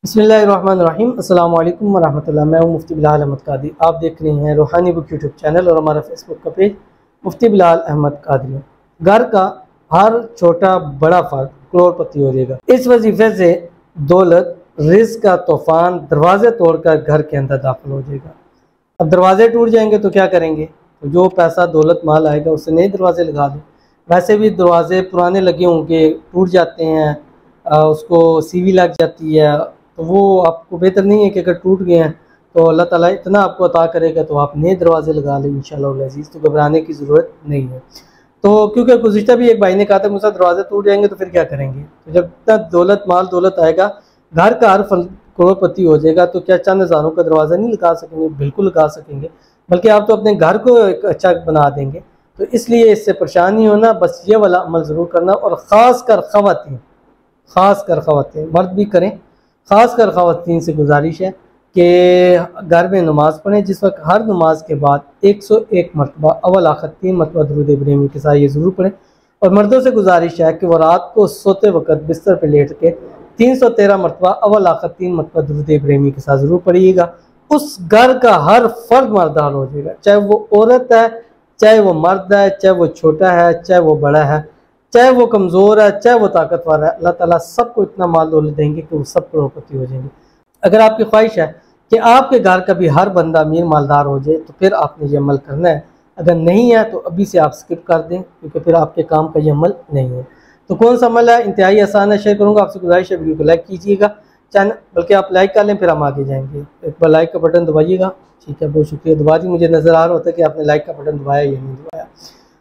बिस्मिल्लाहिर्रहमानिर्रहीम अस्सलाम वालेकुम वरहमतुल्लाह। मैं हूँ मुफ्ती बिलाल अहमद कादरी। आप देख रहे हैं रूहानी बुक यूट्यूब चैनल और हमारा फेसबुक का पेज मुफ्ती बिलाल अहमद कादरी। घर का हर छोटा बड़ा फर्द करोड़पति हो जाएगा। इस वजीफे से दौलत रिज़्क का तूफान दरवाजे तोड़कर घर के अंदर दाखिल हो जाएगा। अब दरवाजे टूट जाएंगे तो क्या करेंगे? तो जो पैसा दौलत माल आएगा उससे नए दरवाजे लगा दो। वैसे भी दरवाजे पुराने लगे होंगे, टूट जाते हैं, उसको सीवी लग जाती है, तो वो आपको बेहतर नहीं है कि अगर टूट गए हैं तो अल्लाह ताला इतना आपको अता करेगा तो आप नए दरवाजे लगा लें इंशाअल्लाह अज़ीज़। तो घबराने की ज़रूरत नहीं है। तो क्योंकि गुज़िश्ता भी एक भाई ने कहा था मुझसे दरवाजे टूट जाएंगे तो फिर क्या करेंगे? तो जब इतना दौलत आएगा, घर का हर फल करोड़पति हो जाएगा, तो क्या चंद हज़ारों का दरवाज़ा नहीं लगा सकेंगे? बिल्कुल लगा सकेंगे, बल्कि आप तो अपने घर को एक अच्छा बना देंगे। तो इसलिए इससे परेशान नहीं होना, बस ये वाला अमल ज़रूर करना। और ख़ास कर ख़वातीन मर्द भी करें। ख़ास कर ख़वातीन से गुजारिश है कि घर में नमाज़ पढ़ें, जिस वक्त हर नमाज के बाद 101 मरतबा अव्वल आखिर 3 मरतबा दुरूद इब्राहिमी के साथ ये ज़रूर पढ़ें। और मर्दों से गुजारिश है कि वो रात को सोते वक्त बिस्तर पर लेट के 313 मरतबा अव्वल आखिर 3 मरतबा दुरूद इब्राहिमी के साथ ज़रूर पढ़िएगा। उस घर का हर फर्द मर्दार हो जाएगा, चाहे वो औरत है, चाहे वो मर्द है, चाहे वो छोटा है, चाहे वो बड़ा है, चाहे वो कमज़ोर है, चाहे वो ताकतवर है। अल्लाह ताला सबको इतना माल दौलत देंगे कि वो सब करोड़पति हो जाएंगे। अगर आपकी ख्वाहिश है कि आपके घर का भी हर बंदा अमीर मालदार हो जाए तो फिर आपने ये अमल करना है। अगर नहीं है तो अभी से आप स्किप कर दें, क्योंकि फिर आपके काम का ये अमल नहीं है। तो कौन सा अमल है? इंतहाई आसान है, शेयर करूँगा। आपसे गुजारिश है वीडियो को लाइक कीजिएगा, चैनल बल्कि आप लाइक कर लें, फिर हम आगे जाएंगे। एक बार लाइक का बटन दबाइएगा। ठीक है, बहुत शुक्रिया। दबा दी, मुझे नज़र आ रहा होता है कि आपने लाइक का बटन दबाया या नहीं दबाया।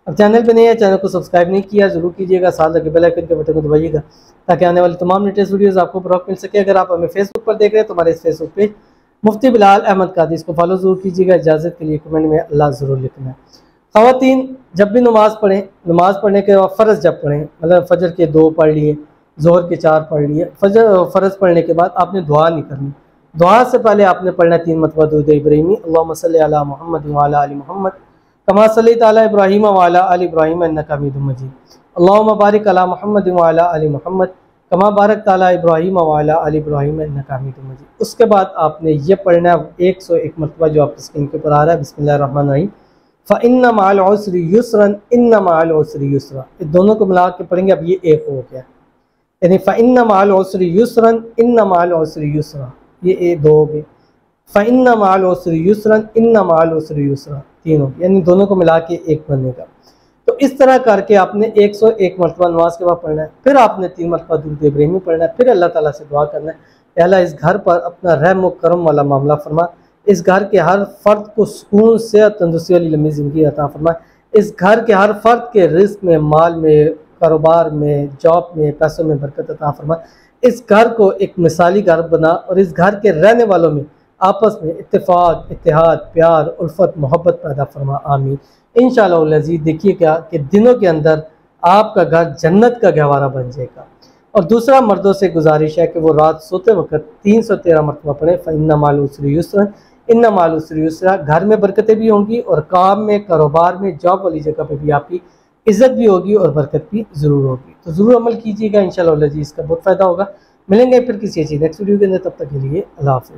अब चैनल पे नहीं है, चैनल को सब्सक्राइब नहीं किया ज़रूर कीजिएगा, साथ लगे बेल आइकन के बटन को दबाइएगा ताकि आने वाली तमाम लेटेस्ट वीडियोस आपको बरौक़त मिल सके। अगर आप हमें फेसबुक पर देख रहे हैं तो हमारे इस फेसबुक पेज मुफ्ती बिलाल अहमद कादरी, इसको फॉलो ज़रूर कीजिएगा। इजाज़त के लिए कमेंट में अल्लाह ज़रूर लिखना है। ख़वातीन जब भी नमाज़ पढ़ें, नमाज़ पढ़ने के बाद फ़र्ज़ जब पढ़ें, मतलब फ़जर के 2 पढ़ लिए, ज़ोहर के 4 पढ़ लिए, फ़र्ज़ पढ़ने के बाद आपने दुआ नहीं करनी। दुआ से पहले आपने पढ़ना 3 मरतबा दुरूद इब्राहिमी, अल्लाहुम्मा सल्लि अला मुहम्मद व अला आलि मुहम्मद कमा सल्लैता अला इब्राहीम व अला आलि इब्राहीम इन्नका हमीदुम मजीद, अल्लाहुम्मा बारिक अला मुहम्मद व अला आलि मुहम्मद कमा बारकता अला इब्राहीम व अला आलि इब्राहीम इन्नका हमीदुम मजीद। उसके बाद आपने ये पढ़ना 101 मरतबा जो आपकी स्क्रीन के ऊपर आ रहा है, बिस्मिल्लाहिर्रहमानिर्रहीम, फ़इन्ना मअल उसरि युस्रन इन्ना मअल उसरि युस्रा। ये दोनों को मिला के पढ़ेंगे। अब ये एक हो गया, यानी फ़इन्ना मअल उसरि युस्रन इन्ना मअल उसरि युस्रा, ये दो हो गए। फ़इन्ना मअल उसरि युस्रन इन्ना मअल उसरि युस्रा, तीनों, यानी दोनों को मिला के एक बनेगा। तो इस तरह करके आपने 101 मरतबा नमाज के बाद पढ़ना है। फिर आपने 3 मरतबा दुरूद इब्राहिमी पढ़ना है। फिर अल्लाह ताला से दुआ करना है, अल्लाह इस घर पर अपना रहम व करम वाला मामला फरमा, इस घर के हर फर्द को सुकून, सेहत, तंदुरुस्ती वाली लंबी ज़िंदगी अता फरमा, इस घर के हर फर्द के रिज़्क में, माल में, कारोबार में, जॉब में, पैसों में बरकत अता फरमा, इस घर को एक मिसाली घर बना और इस घर के रहने वालों में आपस में इत्तेफाक, इत्तेहाद, प्यार, उल्फत, मोहब्बत पैदा फरमा। आमीन इंशाअल्लाह अज़ीज़। देखिए क्या कि दिनों के अंदर आपका घर जन्नत का गहवारा बन जाएगा। और दूसरा, मर्दों से गुजारिश है कि वो रात सोते वक्त 313 मरतबा पढ़ें, फ़इन्ना मअल उसरि युस्रन इन्ना मअल उसरि युस्रा। घर में बरकतें भी होंगी और काम में, कारोबार में, जॉब वाली जगह पर भी आपकी इज़्ज़त भी होगी और बरकत भी ज़रूर होगी। तो ज़रूर अमल कीजिएगा, इंशाअल्लाह अज़ीज़, इसका बहुत फ़ायदा होगा। मिलेंगे फिर किसी अच्छी नेक्स्ट वीडियो के अंदर, तब तक के लिए अल्लाह हाफ़िज़।